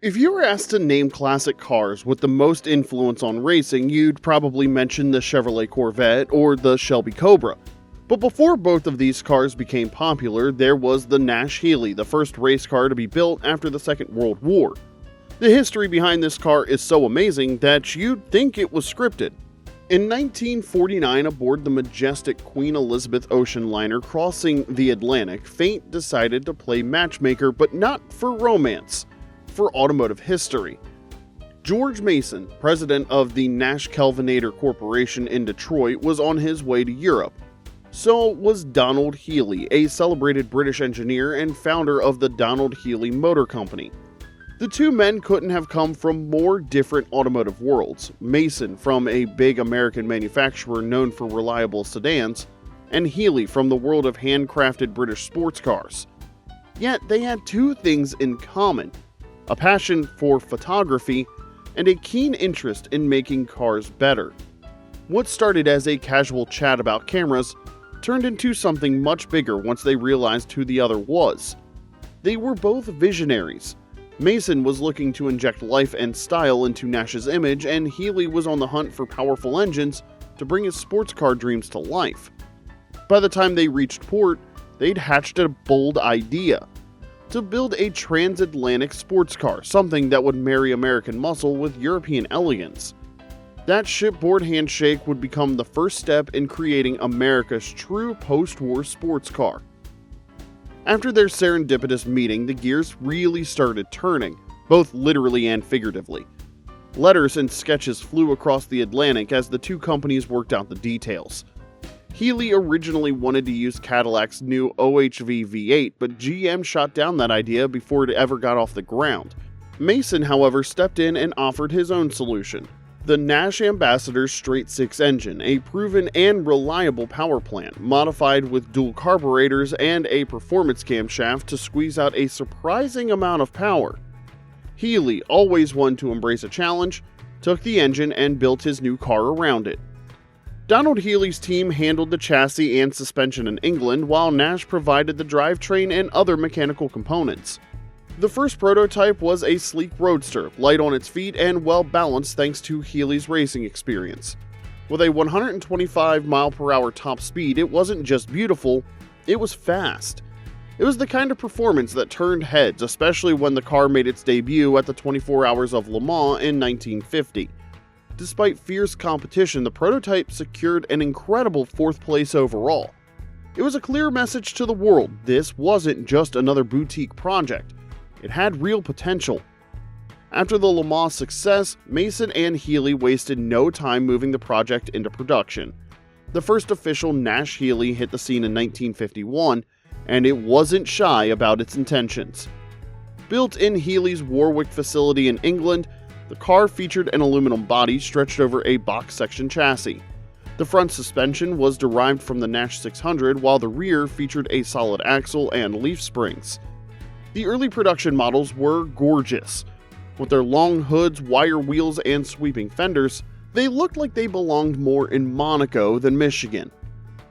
If you were asked to name classic cars with the most influence on racing, you'd probably mention the Chevrolet Corvette or the Shelby Cobra. But before both of these cars became popular, there was the Nash-Healey, the first race car to be built after the Second World War. The history behind this car is so amazing that you'd think it was scripted. In 1949, aboard the majestic Queen Elizabeth ocean liner crossing the Atlantic, fate decided to play matchmaker, but not for romance, for automotive history. George Mason, president of the Nash-Kelvinator Corporation in Detroit, was on his way to Europe. So was Donald Healey, a celebrated British engineer and founder of the Donald Healey Motor Company. The two men couldn't have come from more different automotive worlds, Mason from a big American manufacturer known for reliable sedans, and Healey from the world of handcrafted British sports cars. Yet they had two things in common: a passion for photography and a keen interest in making cars better. What started as a casual chat about cameras turned into something much bigger once they realized who the other was. They were both visionaries. Mason was looking to inject life and style into Nash's image, and Healey was on the hunt for powerful engines to bring his sports car dreams to life. By the time they reached port, they'd hatched a bold idea: to build a transatlantic sports car, something that would marry American muscle with European elegance. That shipboard handshake would become the first step in creating America's true post-war sports car. After their serendipitous meeting, the gears really started turning, both literally and figuratively. Letters and sketches flew across the Atlantic as the two companies worked out the details. Healey originally wanted to use Cadillac's new OHV V8, but GM shot down that idea before it ever got off the ground. Mason, however, stepped in and offered his own solution: the Nash Ambassador's straight-six engine, a proven and reliable power plant, modified with dual carburetors and a performance camshaft to squeeze out a surprising amount of power. Healey, always one to embrace a challenge, took the engine and built his new car around it. Donald Healey's team handled the chassis and suspension in England, while Nash provided the drivetrain and other mechanical components. The first prototype was a sleek roadster, light on its feet and well balanced thanks to Healey's racing experience. With a 125 mph top speed, it wasn't just beautiful, it was fast. It was the kind of performance that turned heads, especially when the car made its debut at the 24 Hours of Le Mans in 1950. Despite fierce competition, the prototype secured an incredible 4th place overall. It was a clear message to the world: this wasn't just another boutique project. It had real potential. After the Le Mans success, Mason and Healey wasted no time moving the project into production. The first official Nash-Healey hit the scene in 1951, and it wasn't shy about its intentions. Built in Healey's Warwick facility in England, the car featured an aluminum body stretched over a box-section chassis. The front suspension was derived from the Nash 600, while the rear featured a solid axle and leaf springs. The early production models were gorgeous. With their long hoods, wire wheels, and sweeping fenders, they looked like they belonged more in Monaco than Michigan.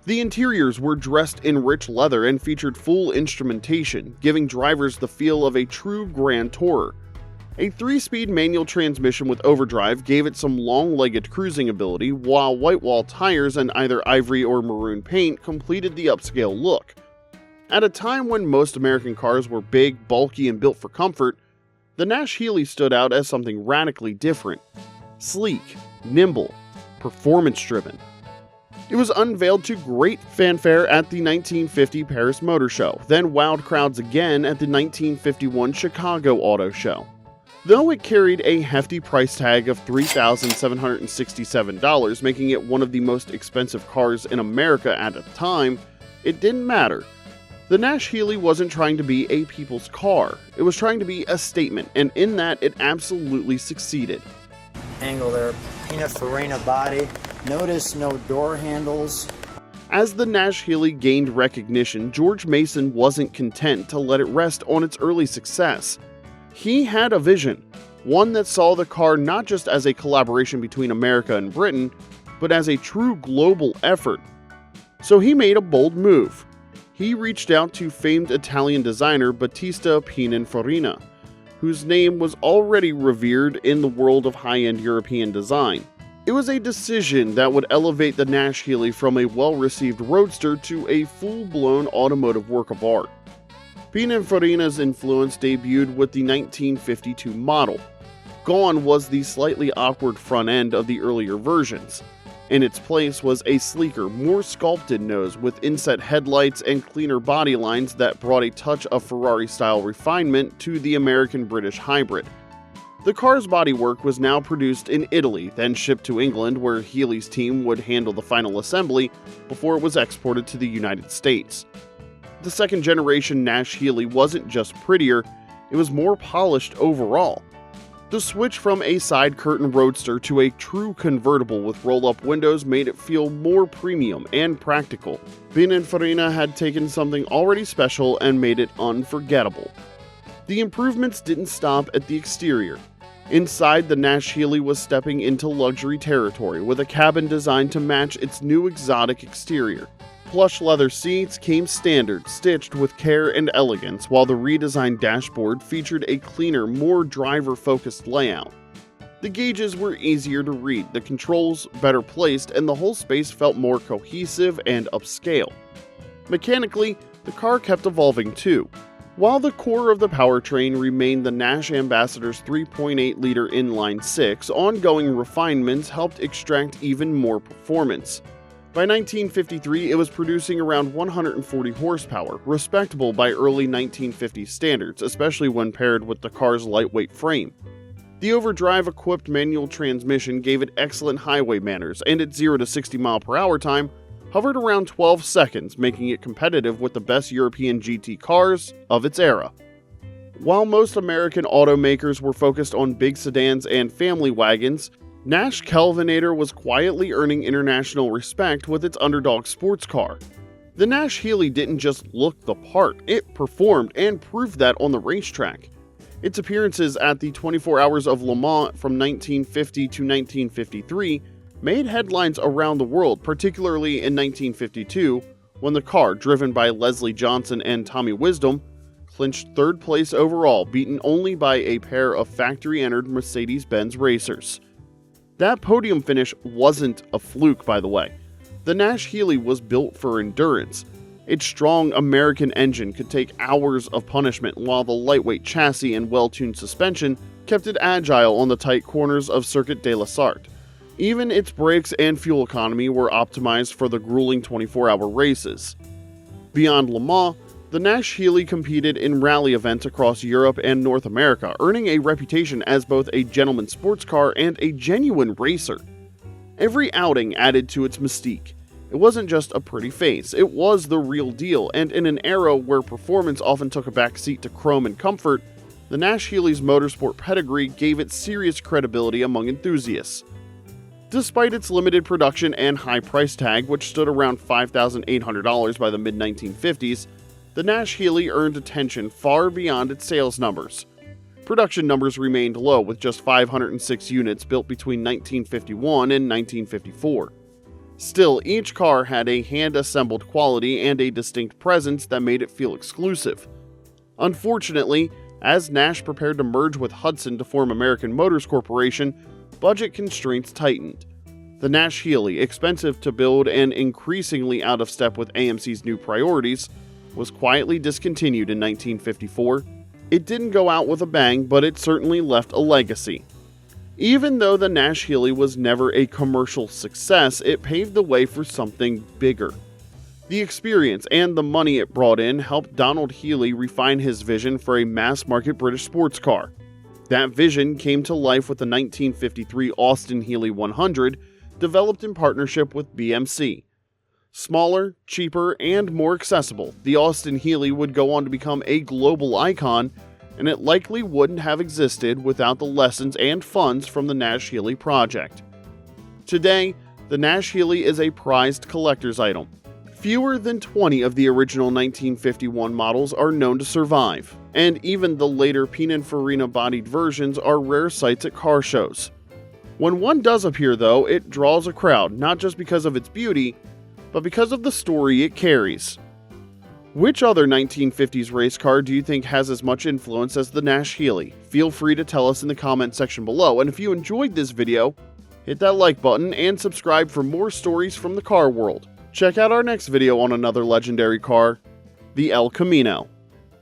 The interiors were dressed in rich leather and featured full instrumentation, giving drivers the feel of a true Grand Tourer. A 3-speed manual transmission with overdrive gave it some long-legged cruising ability, while white wall tires and either ivory or maroon paint completed the upscale look. At a time when most American cars were big, bulky, and built for comfort, the Nash-Healey stood out as something radically different: sleek, nimble, performance-driven. It was unveiled to great fanfare at the 1950 Paris Motor Show, then wowed crowds again at the 1951 Chicago Auto Show. Though it carried a hefty price tag of $3,767, making it one of the most expensive cars in America at the time, it didn't matter. The Nash-Healey wasn't trying to be a people's car, it was trying to be a statement, and in that it absolutely succeeded. Angle there, Pininfarina body, notice no door handles. As the Nash-Healey gained recognition, George Mason wasn't content to let it rest on its early success. He had a vision, one that saw the car not just as a collaboration between America and Britain, but as a true global effort. So he made a bold move. He reached out to famed Italian designer Battista Pininfarina, whose name was already revered in the world of high-end European design. It was a decision that would elevate the Nash-Healey from a well-received roadster to a full-blown automotive work of art. Pininfarina's influence debuted with the 1952 model. Gone was the slightly awkward front end of the earlier versions. In its place was a sleeker, more sculpted nose with inset headlights and cleaner body lines that brought a touch of Ferrari-style refinement to the American-British hybrid. The car's bodywork was now produced in Italy, then shipped to England, where Healey's team would handle the final assembly before it was exported to the United States. The second-generation Nash-Healey wasn't just prettier, it was more polished overall. The switch from a side-curtain roadster to a true convertible with roll-up windows made it feel more premium and practical. Pininfarina had taken something already special and made it unforgettable. The improvements didn't stop at the exterior. Inside, the Nash-Healey was stepping into luxury territory with a cabin designed to match its new exotic exterior. Plush leather seats came standard, stitched with care and elegance, while the redesigned dashboard featured a cleaner, more driver-focused layout. The gauges were easier to read, the controls better placed, and the whole space felt more cohesive and upscale. Mechanically, the car kept evolving too. While the core of the powertrain remained the Nash Ambassador's 3.8-liter inline-six, ongoing refinements helped extract even more performance. By 1953, it was producing around 140 horsepower, respectable by early 1950s standards, especially when paired with the car's lightweight frame. The overdrive-equipped manual transmission gave it excellent highway manners, and its 0 to 60 mph time hovered around 12 seconds, making it competitive with the best European GT cars of its era. While most American automakers were focused on big sedans and family wagons, Nash Kelvinator was quietly earning international respect with its underdog sports car. The Nash-Healey didn't just look the part, it performed and proved that on the racetrack. Its appearances at the 24 Hours of Le Mans from 1950 to 1953 made headlines around the world, particularly in 1952, when the car, driven by Leslie Johnson and Tommy Wisdom, clinched third place overall, beaten only by a pair of factory-entered Mercedes-Benz racers. That podium finish wasn't a fluke, by the way. The Nash-Healey was built for endurance. Its strong American engine could take hours of punishment, while the lightweight chassis and well-tuned suspension kept it agile on the tight corners of Circuit de la Sarthe. Even its brakes and fuel economy were optimized for the grueling 24-hour races. Beyond Le Mans, the Nash-Healey competed in rally events across Europe and North America, earning a reputation as both a gentleman sports car and a genuine racer. Every outing added to its mystique. It wasn't just a pretty face, it was the real deal, and in an era where performance often took a backseat to chrome and comfort, the Nash-Healey's motorsport pedigree gave it serious credibility among enthusiasts. Despite its limited production and high price tag, which stood around $5,800 by the mid-1950s, the Nash-Healey earned attention far beyond its sales numbers. Production numbers remained low, with just 506 units built between 1951 and 1954. Still, each car had a hand-assembled quality and a distinct presence that made it feel exclusive. Unfortunately, as Nash prepared to merge with Hudson to form American Motors Corporation, budget constraints tightened. The Nash-Healey, expensive to build and increasingly out of step with AMC's new priorities, was quietly discontinued in 1954. It didn't go out with a bang, but it certainly left a legacy. Even though the Nash-Healey was never a commercial success, it paved the way for something bigger. The experience and the money it brought in helped Donald Healey refine his vision for a mass-market British sports car. That vision came to life with the 1953 Austin Healey 100, developed in partnership with BMC. Smaller, cheaper, and more accessible, the Austin Healey would go on to become a global icon, and it likely wouldn't have existed without the lessons and funds from the Nash-Healey project. Today, the Nash-Healey is a prized collector's item. Fewer than 20 of the original 1951 models are known to survive, and even the later Pininfarina-bodied versions are rare sights at car shows. When one does appear, though, it draws a crowd, not just because of its beauty, but because of the story it carries. Which other 1950s race car do you think has as much influence as the Nash-Healey? Feel free to tell us in the comment section below, and if you enjoyed this video, hit that like button and subscribe for more stories from the car world. Check out our next video on another legendary car, the El Camino.